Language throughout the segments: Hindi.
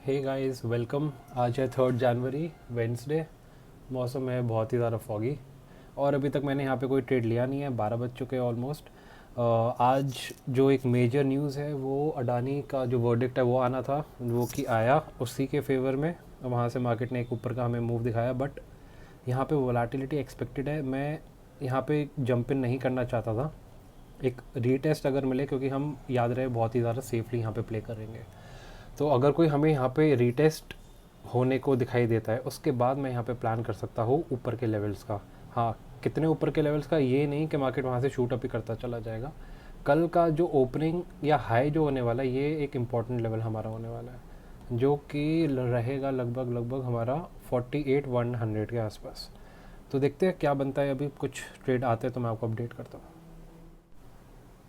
Hey guys welcome. आज है 3 जनवरी वेंसडे। मौसम है बहुत ही ज़्यादा फॉगी और अभी तक मैंने यहाँ पे कोई ट्रेड लिया नहीं है। 12 बज चुके हैं ऑलमोस्ट। आज जो एक मेजर न्यूज़ है वो अडानी का जो वर्डिक्ट है वो आना था, वो कि आया उसी के फेवर में। वहाँ से मार्केट ने एक ऊपर का हमें मूव दिखाया, बट यहाँ पे वोलेटिलिटी एक्सपेक्टेड है। मैं यहाँ पे जंप इन नहीं करना चाहता था। एक रीटेस्ट अगर मिले, क्योंकि हम याद रहे बहुत ही ज़्यादा सेफली यहाँ पे प्ले करेंगे, तो अगर कोई हमें यहाँ पे रीटेस्ट होने को दिखाई देता है उसके बाद मैं यहाँ पे प्लान कर सकता हूँ ऊपर के लेवल्स का। हाँ, कितने ऊपर के लेवल्स का ये नहीं कि मार्केट वहाँ से शूट अप ही करता चला जाएगा। कल का जो ओपनिंग या हाई जो होने वाला है ये एक इम्पॉर्टेंट लेवल हमारा होने वाला है, जो कि रहेगा लगभग लगभग हमारा 48,100 के आसपास। तो देखते हैं क्या बनता है। अभी कुछ ट्रेड आते हैं तो मैं आपको अपडेट करता हूँ।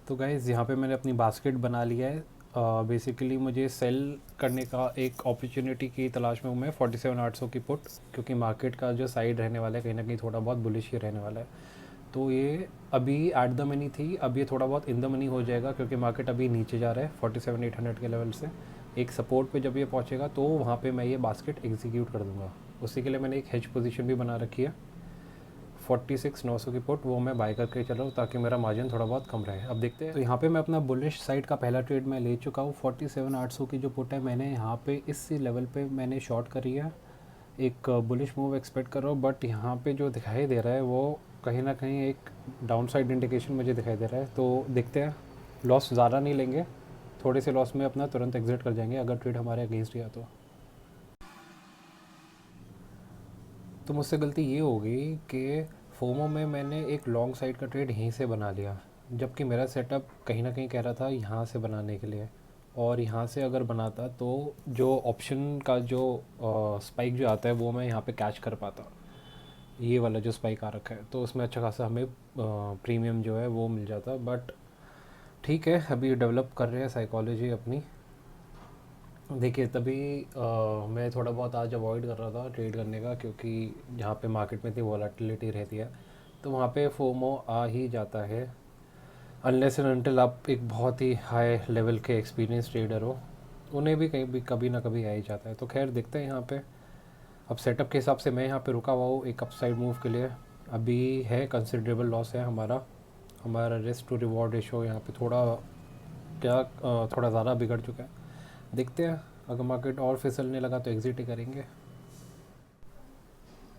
तो गाइज़ यहाँ पे मैंने अपनी बास्केट बना लिया है। बेसिकली मुझे सेल करने का एक अपॉर्चुनिटी की तलाश में हूँ मैं 47,800 की पुट, क्योंकि मार्केट का जो साइड रहने वाला है कहीं ना कहीं थोड़ा बहुत बुलिश ही रहने वाला है। तो ये अभी एट द मनी थी, अब ये थोड़ा बहुत इन द मनी हो जाएगा, क्योंकि मार्केट अभी नीचे जा रहा है 47,800 के लेवल से। एक सपोर्ट पे जब ये पहुँचेगा तो वहाँ पे मैं ये बास्केट एग्जीक्यूट कर दूँगा। उसी के लिए मैंने एक हेज पोजीशन भी बना रखी है 46,900 की पुट, वो मैं बाय करके चल रहा हूँ ताकि मेरा मार्जिन थोड़ा बहुत कम रहे। अब देखते हैं। तो यहाँ पे मैं अपना बुलिश साइड का पहला ट्रेड मैं ले चुका हूँ। 47,800 की जो पुट है मैंने यहाँ पे इस लेवल पे मैंने शॉर्ट करी है। एक बुलिश मूव एक्सपेक्ट कर रहा हूँ, बट यहाँ पे जो दिखाई दे रहा है वो कहीं ना कहीं एक डाउन साइड इंडिकेशन मुझे दिखाई दे रहा है। तो देखते हैं, लॉस ज़्यादा नहीं लेंगे, थोड़े से लॉस में अपना तुरंत एग्जिट कर जाएंगे अगर ट्रेड हमारे अगेंस्ट गया तो मुझसे गलती ये हो गई कि फोमो में मैंने एक लॉन्ग साइड का ट्रेड यहीं से बना लिया, जबकि मेरा सेटअप कहीं ना कहीं कह रहा था यहाँ से बनाने के लिए। और यहाँ से अगर बनाता तो जो ऑप्शन का जो स्पाइक जो आता है वो मैं यहाँ पे कैच कर पाता। ये वाला जो स्पाइक आ रखा है तो उसमें अच्छा खासा हमें प्रीमियम जो है वो मिल जाता। बट ठीक है, अभी डेवलप कर रहे हैं साइकोलॉजी अपनी। देखिए तभी मैं थोड़ा बहुत आज अवॉइड कर रहा था ट्रेड करने का, क्योंकि जहाँ पे मार्केट में इतनी वॉलेटिलिटी रहती है तो वहाँ पे फोमो आ ही जाता है, अनलेस एंड अनटिल आप एक बहुत ही हाई लेवल के एक्सपीरियंस ट्रेडर हो। उन्हें भी कहीं भी कभी ना कभी आ ही जाता है। तो खैर देखते हैं यहाँ पे। अब सेटअप के हिसाब से मैं यहाँ पे रुका हुआ हूँ एक अपसाइड मूव के लिए। अभी है कंसिडरेबल लॉस है हमारा। हमारा रिस्क टू रिवॉर्ड रेशो यहाँ पे थोड़ा थोड़ा ज़्यादा बिगड़ चुका है। देखते हैं, अगर मार्केट और फिसलने लगा तो एग्जिट ही करेंगे।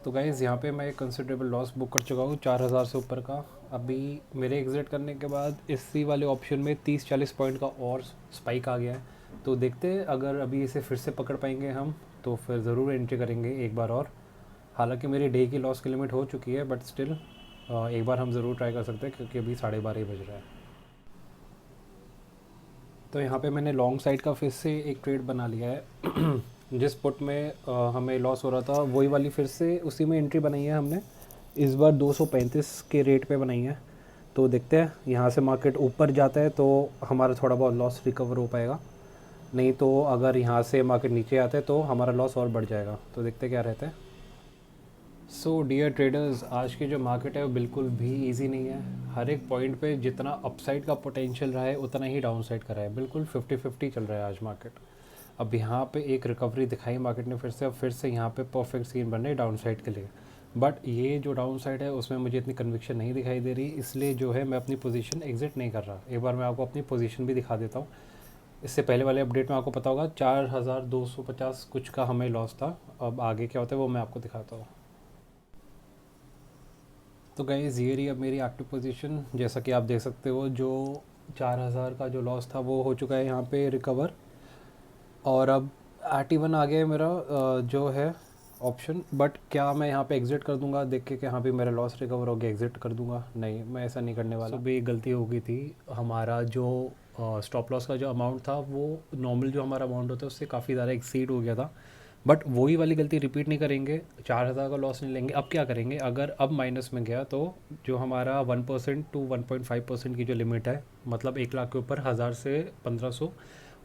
तो गाइज़ यहाँ पे मैं एक कंसिडरेबल लॉस बुक कर चुका हूँ 4,000 से ऊपर का। अभी मेरे एग्जिट करने के बाद इसी वाले ऑप्शन में 30-40 पॉइंट का और स्पाइक आ गया है। तो देखते हैं, अगर अभी इसे फिर से पकड़ पाएंगे हम तो फिर ज़रूर एंट्री करेंगे एक बार और। हालांकि मेरी डे की लॉस की लिमिट हो चुकी है, बट स्टिल एक बार हम ज़रूर ट्राई कर सकते हैं, क्योंकि अभी 12:30 बज रहा है। तो यहाँ पे मैंने लॉन्ग साइड का फिर से एक ट्रेड बना लिया है। जिस पुट में हमें लॉस हो रहा था वही वाली फिर से उसी में एंट्री बनाई है हमने। इस बार 235 के रेट पे बनाई है। तो देखते हैं, यहाँ से मार्केट ऊपर जाता है तो हमारा थोड़ा बहुत लॉस रिकवर हो पाएगा, नहीं तो अगर यहाँ से मार्केट नीचे आता है तो हमारा लॉस और बढ़ जाएगा। तो देखते हैं क्या रहता है। सो डियर ट्रेडर्स, आज की जो मार्केट है वो बिल्कुल भी इजी नहीं है। हर एक पॉइंट पे जितना अपसाइड का पोटेंशियल रहा है उतना ही डाउन साइड का रहा है। बिल्कुल 50-50 चल रहा है आज मार्केट। अब यहाँ पे एक रिकवरी दिखाई मार्केट ने फिर से। अब फिर से यहाँ पे परफेक्ट सीन बन रहे हैं डाउन साइड के लिए, बट ये जो डाउन साइड है उसमें मुझे इतनी कन्विक्शन नहीं दिखाई दे रही, इसलिए जो है मैं अपनी पोजीशन एग्जिट नहीं कर रहा। एक बार मैं आपको अपनी पोजीशन भी दिखा देता हूँ। इससे पहले वाले अपडेट में आपको पता होगा 4,250 कुछ का हमें लॉस था। अब आगे क्या होता है वो मैं आपको दिखाता हूँ। तो गाइस ये रही अब मेरी एक्टिव पोजीशन। जैसा कि आप देख सकते हो, जो 4,000 का जो लॉस था वो हो चुका है यहाँ पे रिकवर। और अब RT1 आ गया है मेरा जो है ऑप्शन। बट क्या मैं यहाँ पे एग्ज़िट कर दूंगा देख के कि हाँ भी मेरा लॉस रिकवर हो गया, एग्ज़िट कर दूंगा? नहीं, मैं ऐसा नहीं करने वाला। भी एक गलती हो गई थी। हमारा जो स्टॉप लॉस का जो अमाउंट था वो नॉर्मल जो हमारा अमाउंट होता है उससे काफ़ी ज़्यादा एक्सीड हो गया था। बट वही वाली गलती रिपीट नहीं करेंगे, 4,000 का लॉस नहीं लेंगे। अब क्या करेंगे, अगर अब माइनस में गया तो जो हमारा 1% टू 1.5% की जो लिमिट है, मतलब 1 लाख के ऊपर 1,000 से 1,500,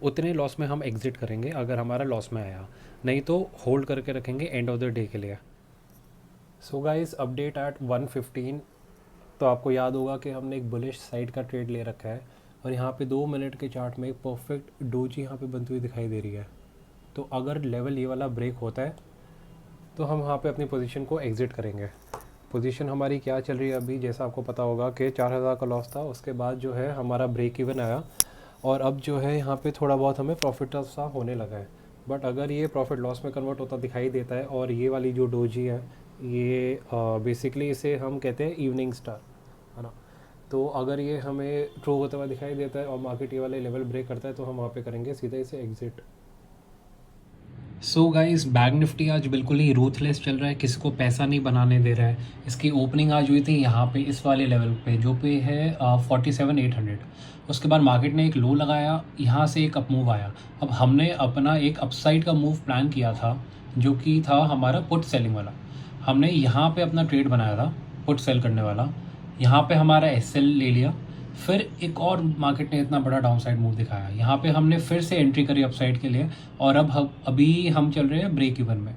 उतने लॉस में हम एग्ज़िट करेंगे अगर हमारा लॉस में आया। नहीं तो होल्ड करके रखेंगे एंड ऑफ द डे के लिए। So guys, update at 1:15। तो आपको याद होगा कि हमने एक बुलिश साइड का ट्रेड ले रखा है और यहाँ पे 2 मिनट के चार्ट में एक परफेक्ट डोजी यहाँ पे बनती हुई दिखाई दे रही है। तो अगर लेवल ये वाला ब्रेक होता है तो हम वहाँ पे अपनी पोजीशन को एग्ज़िट करेंगे। पोजीशन हमारी क्या चल रही है अभी, जैसा आपको पता होगा कि 4000 का लॉस था, उसके बाद जो है हमारा ब्रेक इवन आया और अब जो है यहाँ पे थोड़ा बहुत हमें प्रॉफिट सा होने लगा है। बट अगर ये प्रॉफिट लॉस में कन्वर्ट होता दिखाई देता है और ये वाली जो डोजी है ये बेसिकली इसे हम कहते हैं इवनिंग स्टार, है ना। तो अगर ये हमें ट्रू होता हुआ दिखाई देता है और मार्केट ये वाले लेवल ब्रेक करता है तो हम वहाँ पे करेंगे सीधा इसे exit. So guys, bank Nifty आज बिल्कुल ही रूथलेस चल रहा है, किसी को पैसा नहीं बनाने दे रहा है। इसकी ओपनिंग आज हुई थी यहाँ पे इस वाले लेवल पे जो पे है 47,800। उसके बाद मार्केट ने एक लो लगाया, यहाँ से एक अप मूव आया। अब हमने अपना एक अपसाइड का मूव प्लान किया था जो कि था हमारा पुट सेलिंग वाला। हमने यहाँ पे अपना ट्रेड बनाया था पुट सेल करने वाला, यहाँ पे हमारा एसएल ले लिया। फिर एक और मार्केट ने इतना बड़ा डाउन साइड मूव दिखाया, यहाँ पे हमने फिर से एंट्री करी अपसाइड के लिए और अब अभी हम चल रहे हैं ब्रेक इवन में।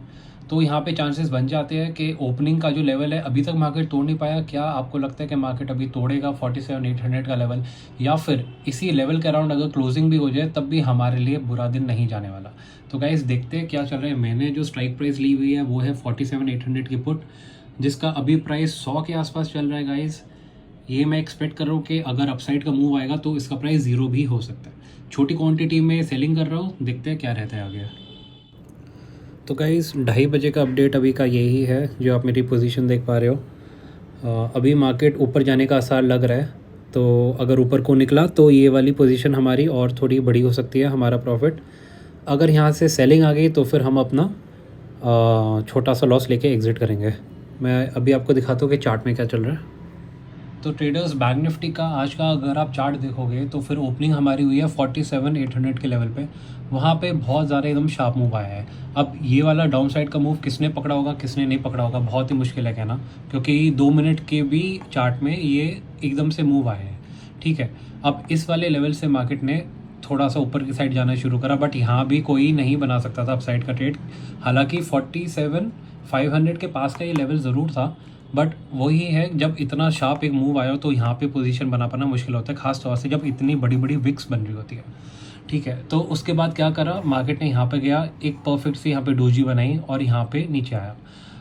तो यहाँ पे चांसेस बन जाते हैं कि ओपनिंग का जो लेवल है अभी तक मार्केट तोड़ नहीं पाया। क्या आपको लगता है कि मार्केट अभी तोड़ेगा 47,800 का लेवल, या फिर इसी लेवल के अराउंड अगर क्लोजिंग भी हो जाए तब भी हमारे लिए बुरा दिन नहीं जाने वाला? तो गाइस देखते हैं क्या चल रहा है। मैंने जो स्ट्राइक प्राइस ली हुई है वो है 47,800 की पुट, जिसका अभी प्राइस 100 के आसपास चल रहा है गाइस। ये मैं एक्सपेक्ट कर रहा हूँ कि अगर अपसाइड का मूव आएगा तो इसका प्राइस 0 भी हो सकता है। छोटी क्वांटिटी में सेलिंग कर रहा हूँ, देखते हैं क्या रहता है आगे। तो गाइस 2:30 बजे का अपडेट अभी का यही है जो आप मेरी पोजीशन देख पा रहे हो। अभी मार्केट ऊपर जाने का आसार लग रहा है, तो अगर ऊपर को निकला तो ये वाली पोजीशन हमारी और थोड़ी बड़ी हो सकती है, हमारा प्रॉफिट। अगर यहाँ से सेलिंग आ गई तो फिर हम अपना छोटा सा लॉस लेके एग्ज़िट करेंगे। मैं अभी आपको दिखाता हूँ कि चार्ट में क्या चल रहा है। तो ट्रेडर्स, बैंक निफ्टी का आज का अगर आप चार्ट देखोगे तो फिर ओपनिंग हमारी हुई है 47,800 के लेवल पे। वहाँ पे बहुत ज़्यादा एकदम शार्प मूव आया है। अब ये वाला डाउन साइड का मूव किसने पकड़ा होगा किसने नहीं पकड़ा होगा बहुत ही मुश्किल है कहना, क्योंकि 2 मिनट के भी चार्ट में ये एकदम से मूव आए हैं। ठीक है, अब इस वाले लेवल से मार्केट ने थोड़ा सा ऊपर की साइड जाना शुरू करा, बट यहाँ भी कोई नहीं बना सकता था अपसाइड का ट्रेड। हालांकि 47,500 के पास का ये लेवल ज़रूर था, बट वही है जब इतना शार्प एक मूव आया तो यहाँ पे पोजीशन बना पाना मुश्किल होता है, खास तौर से जब इतनी बड़ी बड़ी विक्स बन रही होती है। ठीक है, तो उसके बाद क्या करा मार्केट ने, यहाँ पे गया एक परफेक्ट सी यहाँ पे डोजी बनाई और यहाँ पे नीचे आया।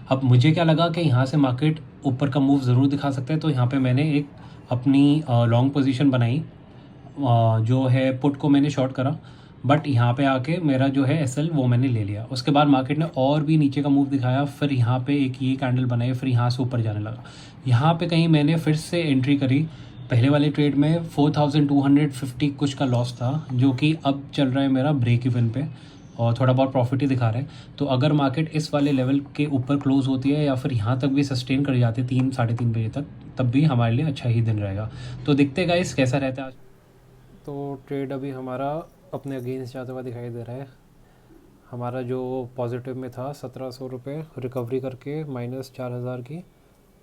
अब मुझे क्या लगा कि यहाँ से मार्केट ऊपर का मूव ज़रूर दिखा सकता है, तो यहाँ पे मैंने एक अपनी लॉन्ग पोजीशन बनाई, जो है पुट को मैंने शॉर्ट करा। बट यहाँ पे आके मेरा जो है एसएल वो मैंने ले लिया। उसके बाद मार्केट ने और भी नीचे का मूव दिखाया, फिर यहाँ पे एक ये कैंडल बनाई, फिर यहाँ से ऊपर जाने लगा। यहाँ पे कहीं मैंने फिर से एंट्री करी। पहले वाले ट्रेड में 4,250 कुछ का लॉस था, जो कि अब चल रहा है मेरा ब्रेक इवन पे और थोड़ा बहुत प्रॉफिट ही दिखा रहा है। तो अगर मार्केट इस वाले लेवल के ऊपर क्लोज होती है या फिर यहाँ तक भी सस्टेन कर जाती है 3-3:30 बजे तक, तब भी हमारे लिए अच्छा ही दिन रहेगा। तो देखते गाइस कैसा रहता है आज। तो ट्रेड अभी हमारा अपने अगेंस्ट जाता हुआ दिखाई दे रहा है। हमारा जो पॉजिटिव में था 1,700 रुपये रिकवरी करके -4,000 की,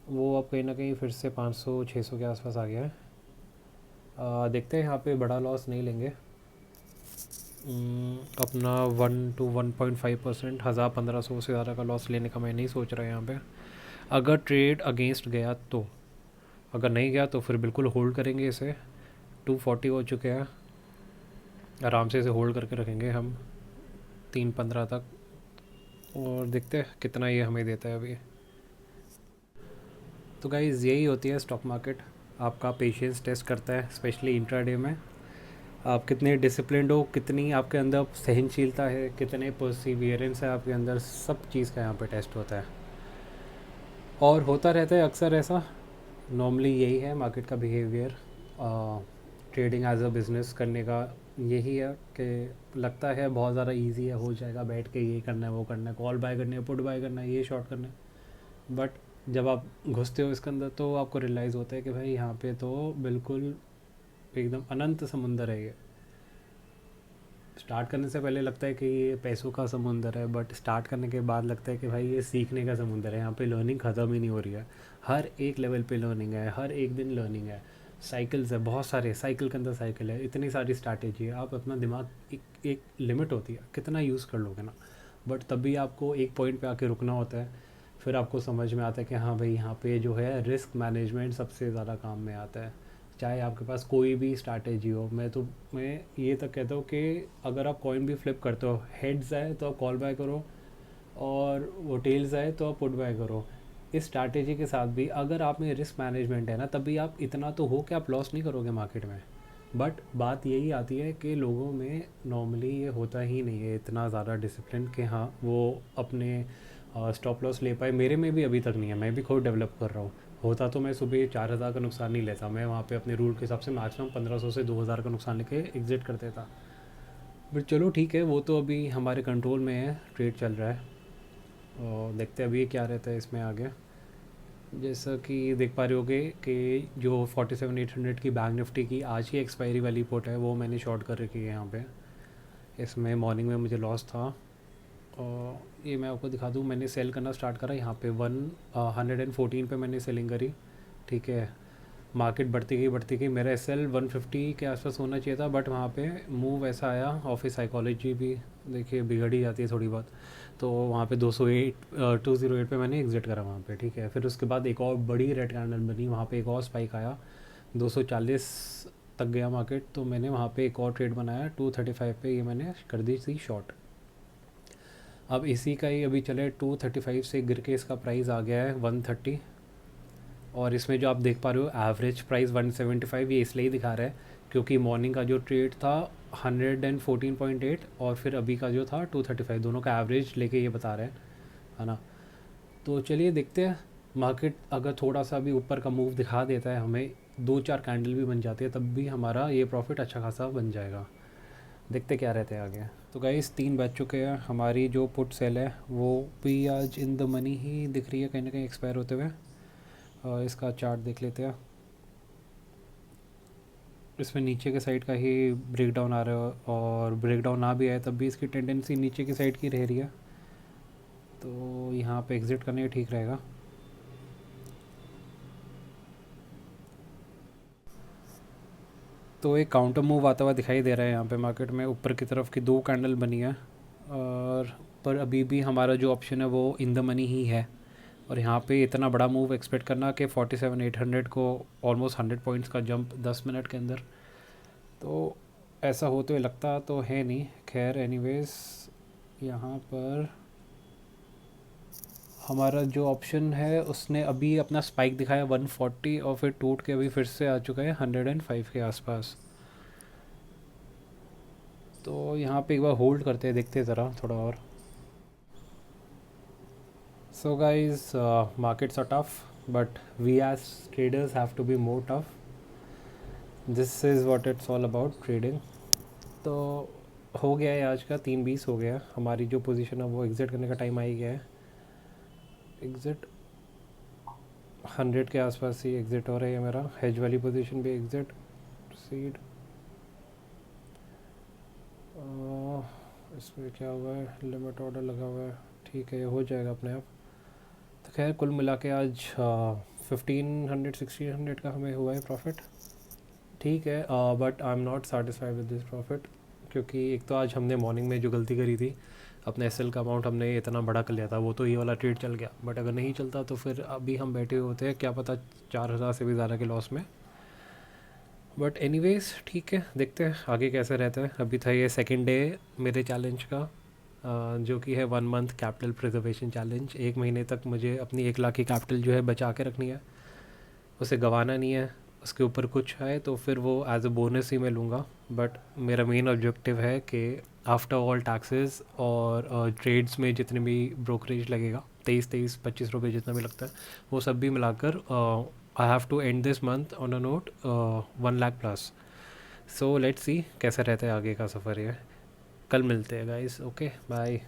वो अब कहीं ना कहीं फिर से 500-600 के आसपास आ गया है। देखते हैं, यहाँ पे बड़ा लॉस नहीं लेंगे। अपना 1 to 1.5%, 1,000-1,500 से ज़्यादा का लॉस लेने का मैं नहीं सोच रहा यहाँ पे। अगर ट्रेड अगेंस्ट गया तो, अगर नहीं गया तो फिर बिल्कुल होल्ड करेंगे इसे। 240 हो चुके हैं, आराम से इसे होल्ड करके रखेंगे हम 3:15 तक और देखते हैं कितना ये हमें देता है अभी। तो गाइज़ यही होती है स्टॉक मार्केट, आपका पेशेंस टेस्ट करता है, स्पेशली इंट्राडे में। आप कितने डिसिप्लिन्ड हो, कितनी आपके अंदर सहनशीलता है, कितने परसिवियरेंस है आपके अंदर, सब चीज़ का यहाँ पे टेस्ट होता है और होता रहता है अक्सर ऐसा। नॉर्मली यही है मार्केट का behaviour. Trading as a business करने का यही है कि लगता है बहुत ज़्यादा इजी है, हो जाएगा, बैठ के ये करना है वो करना है, कॉल बाय करनी है, पुट बाय करना है, ये शॉर्ट करना है। बट जब आप घुसते हो इसके अंदर तो आपको रियलाइज़ होता है कि भाई यहाँ पे तो बिल्कुल एकदम अनंत समुंदर है ये। स्टार्ट करने से पहले लगता है कि ये पैसों का समुंदर है, बट स्टार्ट करने के बाद लगता है कि भाई ये सीखने का समुंदर है। यहाँ पे लर्निंग ख़त्म ही नहीं हो रही है, हर एक लेवल पे लर्निंग है, हर एक दिन लर्निंग है। साइकिल्स है, बहुत सारे साइकिल के अंदर साइकिल है, इतनी सारी स्ट्रैटेजी है। आप अपना दिमाग एक लिमिट होती है कितना यूज़ कर लोगे ना, बट तब भी आपको एक पॉइंट पे आके रुकना होता है। फिर आपको समझ में आता है कि हाँ भाई यहाँ पे जो है रिस्क मैनेजमेंट सबसे ज़्यादा काम में आता है। चाहे आपके पास कोई भी स्ट्रैटेजी हो। मैं ये तक कहता हूँ कि अगर आप कॉइन भी फ्लिप करते हो, हेड्स आए तो आप कॉल बाय करो, और वो टेल्स आए तो आप पुट बाय करो। इस स्ट्रैटेजी के साथ भी अगर आप में रिस्क मैनेजमेंट है ना, तभी आप इतना तो हो कि आप लॉस नहीं करोगे मार्केट में। बट बात यही आती है कि लोगों में नॉर्मली ये होता ही नहीं है इतना ज़्यादा डिसिप्लिन कि हाँ वो अपने स्टॉप लॉस ले पाए। मेरे में भी अभी तक नहीं है, मैं भी खुद डेवलप कर रहा हूँ। होता तो मैं सुबह 4,000 का नुकसान नहीं लेता, मैं वहाँ पे अपने रूल के हिसाब से मैक्सिमम 1,500 से 2,000 का नुकसान लेके एग्जिट कर देता। बट चलो ठीक है, वो तो अभी हमारे कंट्रोल में है, ट्रेड चल रहा है और देखते हैं अभी क्या रहता है इसमें आगे। जैसा कि देख पा रहे होगे कि जो 47,800 की बैंक निफ्टी की आज की एक्सपायरी वाली पोर्ट है वो मैंने शॉर्ट कर रखी है यहाँ पे। इसमें मॉर्निंग में मुझे लॉस था, और ये मैं आपको दिखा दूँ, मैंने सेल करना स्टार्ट करा यहाँ पे 114 पे मैंने सेलिंग करी। ठीक है, मार्केट बढ़ती गई, मेरा एस एल 150 के आसपास होना चाहिए था, बट वहाँ पे मूव ऐसा आया, ऑफिस साइकोलॉजी भी देखिए बिगड़ ही जाती है थोड़ी बहुत। तो वहाँ पे 208 पे मैंने एग्जिट करा वहाँ पे। ठीक है, फिर उसके बाद एक और बड़ी रेड कैंडल बनी, वहाँ पे एक और स्पाइक आया, 240 तक गया मार्केट, तो मैंने वहाँ पे एक और ट्रेड बनाया 235 पे, ये मैंने कर दी थी शॉर्ट। अब इसी का ही अभी चले 235 से गिर के इसका प्राइस आ गया है 130, और इसमें जो आप देख पा रहे हो एवरेज प्राइस 175, ये इसलिए ही दिखा रहा है क्योंकि मॉर्निंग का जो ट्रेड था 114.8 और फिर अभी का जो था 235, दोनों का एवरेज लेके ये बता रहे हैं, है ना। तो चलिए देखते हैं, मार्केट अगर थोड़ा सा भी ऊपर का मूव दिखा देता है हमें, 2-4 कैंडल भी बन जाती है, तब भी हमारा ये प्रॉफिट अच्छा खासा बन जाएगा। देखते क्या रहते हैं आगे। तो गाइस 3 बज चुके हैं, हमारी जो पुट सेल है वो भी आज इन द मनी ही दिख रही है कहीं ना कहीं एक्सपायर होते हुए। इसका चार्ट देख लेते हैं, इसमें नीचे के साइड का ही ब्रेकडाउन आ रहा है, और ब्रेकडाउन ना भी आए तब भी इसकी टेंडेंसी नीचे की साइड की रह रही है, तो यहाँ पे एग्ज़िट करने का ठीक रहेगा। तो एक काउंटर मूव आता हुआ दिखाई दे रहा है यहाँ पे मार्केट में, ऊपर की तरफ की 2 कैंडल बनी है, और पर अभी भी हमारा जो ऑप्शन है वो इन द मनी ही है। और यहाँ पे इतना बड़ा मूव एक्सपेक्ट करना कि 47,800 को ऑलमोस्ट 100 पॉइंट्स का जंप 10 मिनट के अंदर, तो ऐसा होते हुए लगता तो है नहीं। खैर एनीवेज, यहाँ पर हमारा जो ऑप्शन है उसने अभी अपना स्पाइक दिखाया 140, और फिर टूट के अभी फिर से आ चुका है 105 के आसपास। तो यहाँ पे एक बार होल्ड करते हैं, देखते हैं ज़रा थोड़ा और। So guys, markets are tough, but we as traders have to be more tough. This is what it's all about trading. तो हो गया है आज का 3:20 हो गया, हमारी जो पोजीशन है वो एग्ज़िट करने का टाइम आ ही गया है। एग्ज़िट 100 के आसपास ही एग्ज़िट हो रहा है मेरा, हेज वाली पोजीशन भी एग्ज़िट सीड। इसमें क्या हुआ है, लिमिट ऑर्डर लगा हुआ है, ठीक है ये हो जाएगा अपने आप। तो खैर कुल मिला के आज 1500-1600 का हमें हुआ है प्रॉफिट। ठीक है, but I am not satisfied with this profit, क्योंकि एक तो आज हमने मॉर्निंग में जो गलती करी थी, अपने एस का अमाउंट हमने इतना बड़ा कर लिया था, वो तो ये वाला ट्रेड चल गया, बट अगर नहीं चलता तो फिर अभी हम बैठे हुए होते हैं क्या पता 4,000 से भी ज़्यादा के लॉस में। बट एनीवेज ठीक है, देखते हैं आगे कैसे रहता है। अभी था ये सेकेंड डे मेरे चैलेंज का, जो कि है 1 मंथ कैपिटल प्रिजर्वेशन चैलेंज। 1 महीने तक मुझे अपनी 1 लाख की कैपिटल जो है बचा के रखनी है, उसे गंवाना नहीं है। उसके ऊपर कुछ है तो फिर वो एज अ बोनस ही मैं लूँगा, बट मेरा मेन ऑब्जेक्टिव है कि आफ्टर ऑल टैक्सेस और ट्रेड्स में जितने भी ब्रोकरेज लगेगा 23-25 रुपये जितना भी लगता है, वो सब भी मिलाकर I have to end this month on a note 1 lakh plus. So let's see कैसा रहता है आगे का सफ़र। ये कल मिलते हैं गाइस, ओके बाय।